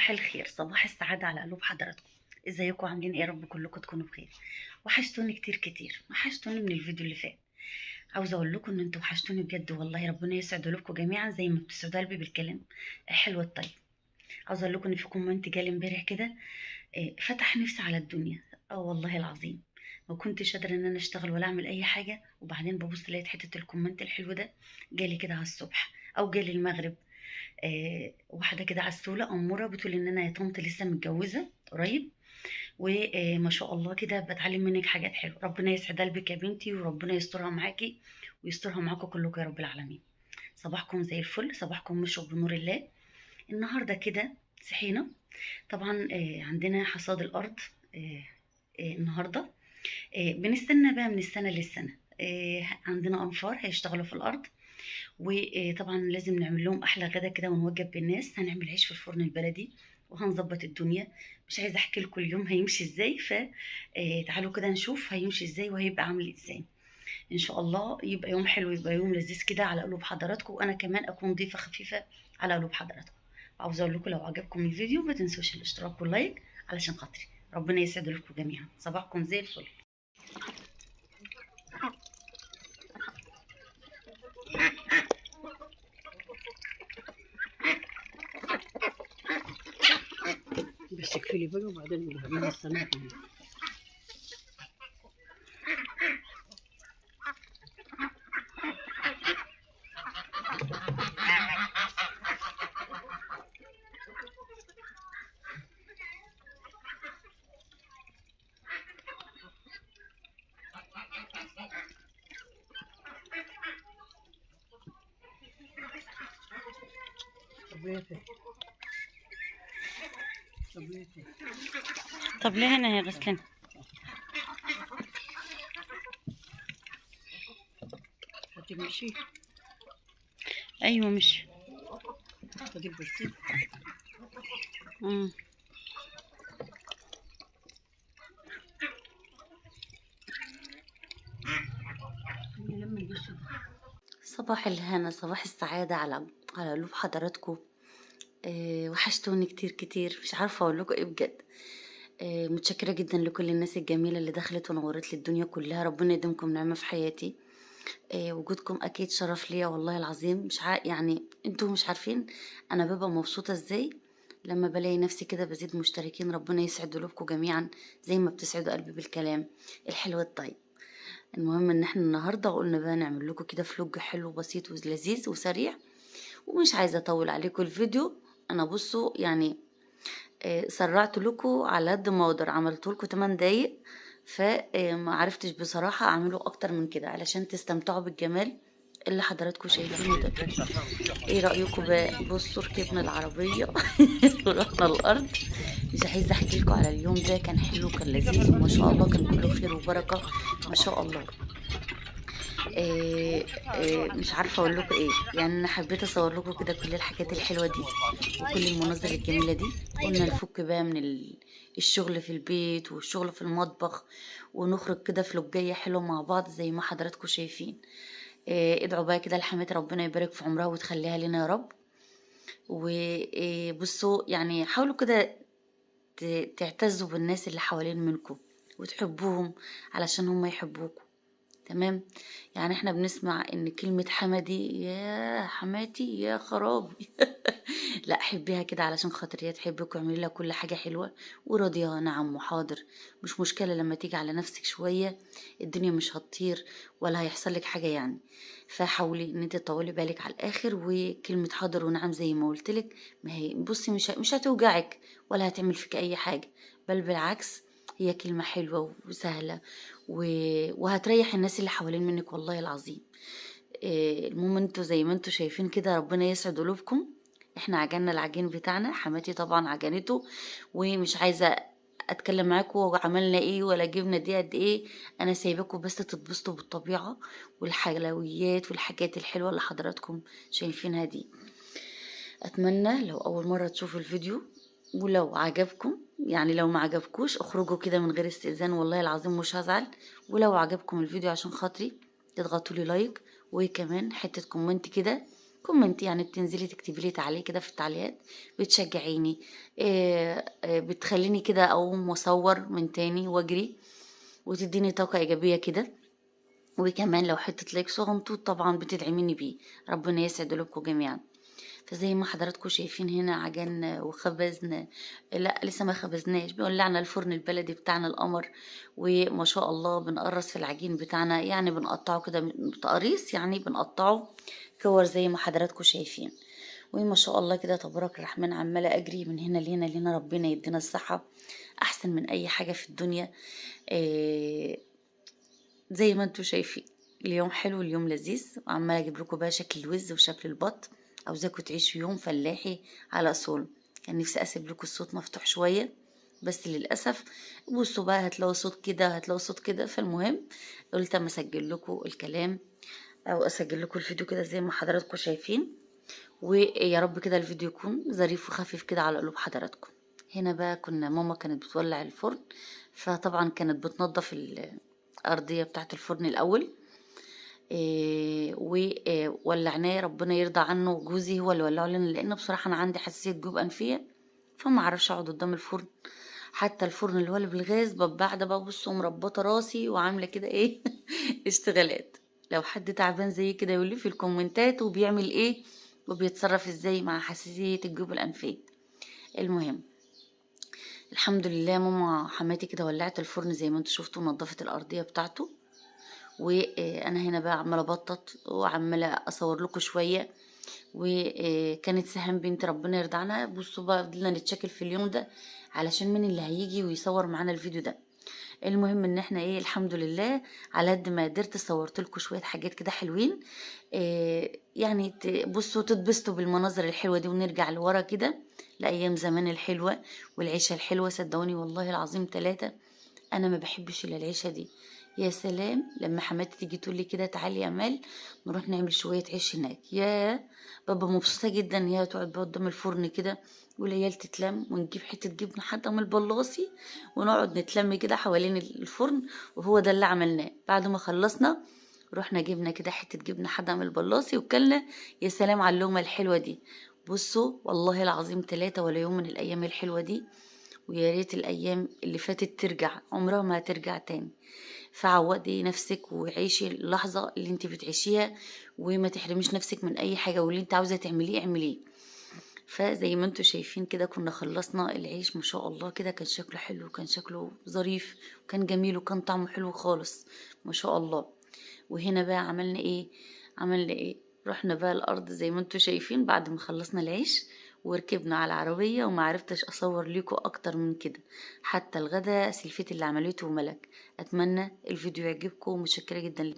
صباح الخير، صباح السعادة على قلوب حضراتكم. ازيكم عاملين ايه؟ يا رب كلكم تكونوا بخير. وحشتوني كتير كتير، وحشتوني من الفيديو اللي فات. عاوزه اقول لكم ان انتوا وحشتوني بجد والله. ربنا يسعد قلوبكم جميعا زي ما بتسعدوا قلبي بالكلام الحلو الطيب. عاوزه اقول لكم ان في كومنت جالي امبارح كده، فتح نفسي على الدنيا. اه والله العظيم ما كنتش قادره ان انا اشتغل ولا اعمل اي حاجه، وبعدين ببص لقيت حته الكومنت الحلو ده جالي كده على الصبح او جالي المغرب. واحدة كده عسولة أمورة بتقول إن أنا يا طنط لسه متجوزة قريب، وما شاء الله كده بتعلم منك حاجات حلوة. ربنا يسعد قلبك يا بنتي، وربنا يسترها معاكي ويسترها معاكم كلكم يا رب العالمين. صباحكم زي الفل، صباحكم مشرق بنور الله. النهاردة كده صحينا، طبعا عندنا حصاد الأرض. النهاردة بنستنى بقى من السنة للسنة. عندنا أنفار هيشتغلوا في الأرض، وطبعا لازم نعمل لهم احلى غدا كده ونوجب بالناس. هنعمل عيش في الفرن البلدي وهنظبط الدنيا. مش عايزه احكي لكم اليوم هيمشي ازاي، تعالوا كده نشوف هيمشي ازاي وهيبقى عامل ازاي. ان شاء الله يبقى يوم حلو، يبقى يوم لذيذ كده على قلوب حضراتكم، وانا كمان اكون ضيفه خفيفه على قلوب حضراتكم. عاوزه اقول لكم لو عجبكم الفيديو ما تنسوش الاشتراك واللايك علشان خاطري. ربنا يسعد لكم جميعا، صباحكم زي الفل. بس اقفلي بقى وبعدين نجيب السماعة. صبيتي صبيتي طب ليه هنا يا غسلين؟ هتمشي ايوه مش هتجيب بس مم. لما القش صباح الهنا، صباح السعادة على قلوب حضراتكم. وحشتوني كتير كتير، مش عارفة اقول لكم ايه بجد. متشكرة جدا لكل الناس الجميلة اللي دخلت ونورت لي الدنيا كلها. ربنا يديمكم نعمة في حياتي. وجودكم اكيد شرف ليا والله العظيم. مش يعني انتوا مش عارفين انا ببقى مبسوطة ازاي لما بلاقي نفسي كده بزيد مشتركين. ربنا يسعد قلوبكم جميعا زي ما بتسعدوا قلبي بالكلام الحلو الطيب. المهم ان احنا النهارده قلنا بقى نعمل لكم كده فلوج حلو بسيط ولذيذ وسريع، ومش عايزه اطول عليكم الفيديو. انا بصوا يعني سرعت لكم على قد ما اقدر، عملت لكم 8 دقايق، فما عرفتش بصراحه اعمله اكتر من كده علشان تستمتعوا بالجمال اللي حضراتكم شايفينه ده. ايه رايكم بقى؟ بصوا ركبنا العربيه ورحنا الارض. مش عايزه احكي لكم على اليوم ده، كان حلو كان لذيذ وما شاء الله كان كله خير وبركه ما شاء الله. مش عارفه اقول لكم ايه، يعني انا حبيت اصور لكم كده كل الحاجات الحلوه دي وكل المناظر الجميله دي. قلنا نفك بقى من الشغل في البيت والشغل في المطبخ، ونخرج كده فلوجية حلوه مع بعض زي ما حضراتكم شايفين. ادعوا بقى كده لحماتي ربنا يبارك في عمرها وتخليها لنا يا رب. وبصوا يعني حاولوا كده تعتزوا بالناس اللي حوالين منكم وتحبوهم علشان هم يحبوكم. تمام؟ يعني احنا بنسمع ان كلمة حمدي يا حماتي يا خرابي لا حبيها كده علشان خاطر هي تحبك واعملي لها كل حاجة حلوة وراضيها. نعم وحاضر، مش مشكلة لما تيجي على نفسك شوية، الدنيا مش هتطير ولا هيحصل لك حاجة يعني. فحاولي ان انت تطولي بالك على الاخر، وكلمة حاضر ونعم زي ما قلتلك ما هي بصي مش هتوجعك ولا هتعمل فيك اي حاجة، بل بالعكس هي كلمة حلوة وسهلة وهتريح الناس اللي حوالين منك والله العظيم. المهم انتوا زي ما انتوا شايفين كده ربنا يسعد قلوبكم. احنا عجننا العجين بتاعنا، حماتي طبعا عجنته، ومش عايزه اتكلم معاكم وعملنا ايه ولا جبنا دي قد ايه. انا سايباكم بس تتبسطوا بالطبيعه والحلويات والحاجات الحلوه اللي حضراتكم شايفينها دي. اتمنى لو اول مره تشوفوا الفيديو ولو عجبكم، يعني لو ما عجبكوش اخرجوا كده من غير استئذان والله العظيم مش هزعل. ولو عجبكم الفيديو عشان خاطري تضغطوا لي لايك، وكمان حته كومنت كده كومنت، يعني بتنزلي تكتبي لي تعليق كده في التعليقات، بتشجعيني، بتخليني كده اقوم واصور من تاني واجري، وتديني طاقة ايجابية كده. وكمان لو حتة لايك صغنطوط طبعا بتدعميني بيه. ربنا يسعد قلوبكم جميعا. فزي ما حضراتكم شايفين هنا عجن وخبزنا، لا لسه ما خبزناش، بيولعنا الفرن البلدي بتاعنا القمر. وما شاء الله بنقرص في العجين بتاعنا، يعني بنقطعه كده بتقريص، يعني بنقطعه كور زي ما حضراتكم شايفين. وما شاء الله كده تبارك الرحمن، عمالة أجري من هنا لهنا لهنا، ربنا يدينا الصحة أحسن من أي حاجة في الدنيا. إيه، زي ما انتوا شايفين اليوم حلو، اليوم لذيذ، وعمالة أجيب لكم بقى شكل الوز وشكل البط. عاوزاكم تعيشوا يوم فلاحي على أصول. كان نفسي أسيب لكم الصوت مفتوح شوية، بس للأسف بصوا بقى، هتلاقوا صوت كده هتلاقوا صوت كده. فالمهم قلت أما أسجل لكم الكلام، أو أسجل لكم الفيديو كده زي ما حضراتكم شايفين. ويا رب كده الفيديو يكون ظريف وخفيف كده على قلوب حضراتكم. هنا بقى كنا ماما كانت بتولع الفرن، فطبعا كانت بتنظف الأرضية بتاعت الفرن الأول. وولعناه، ربنا يرضى عنه. جوزي هو اللي ولعه لنا، لأن بصراحة أنا عندي حساسية جيوب أنفية، فما اعرفش اقعد قدام الفرن. حتى الفرن اللي هو اللي بالغاز ببقى قاعده بقى بص ومربطه راسي وعامله كده ايه اشتغالات. لو حد تعبان زي كده يقول لي في الكومنتات وبيعمل ايه وبيتصرف ازاي مع حساسيه الجيوب الانفيه. المهم الحمد لله ماما حماتي كده ولعت الفرن زي ما انتوا شفتوا، ونضفت الارضيه بتاعته. وانا هنا بقى عماله ابطط وعماله اصور لكم شويه. وكانت سهام بنت ربنا يرضى عنها. بصوا بقى فضلنا نتشكل في اليوم ده علشان مين اللي هيجي ويصور معانا الفيديو ده. المهم ان احنا ايه، الحمد لله على قد ما قدرت صورت لكم شويه حاجات كده حلوين. يعني بصوا تتبسطوا بالمناظر الحلوه دي، ونرجع لورا كده لايام زمان الحلوه والعيشه الحلوه. صدقوني والله العظيم 3، انا ما بحبش الا العيشه دي. يا سلام لما حماتي تيجي تقول لي كده تعالي يا امال نروح نعمل شويه عيش هناك، يا بابا مبسوطه جدا. هي تقعد بقى قدام الفرن كده والعيال تتلم، ونجيب حته جبنه حتى من البلاصي، ونقعد نتلم كده حوالين الفرن. وهو ده اللي عملناه. بعد ما خلصنا رحنا جبنا كده حته جبنه حدا من البلاصي وكلنا. يا سلام على اللقمه الحلوه دي. بصوا والله العظيم 3 ولا يوم من الايام الحلوه دي. ويا ريت الايام اللي فاتت ترجع، عمرها ما هترجع تاني. فعودي نفسك وعيشي اللحظة اللي انت بتعيشيها، وما تحرميش نفسك من اي حاجة، واللي انت عاوزة تعمليه اعمليه. فزي ما انتوا شايفين كده كنا خلصنا العيش، ما شاء الله كده كان شكله حلو، وكان شكله ظريف، وكان جميل، وكان طعمه حلو خالص ما شاء الله. وهنا بقى عملنا ايه، رحنا بقى الارض زي ما انتوا شايفين بعد ما خلصنا العيش، وركبنا على العربية. وما عرفتش اصور لكم اكتر من كده. حتى الغدا سلفيت اللي عملته ملك. اتمنى الفيديو يعجبكم، ومتشكرة جدا.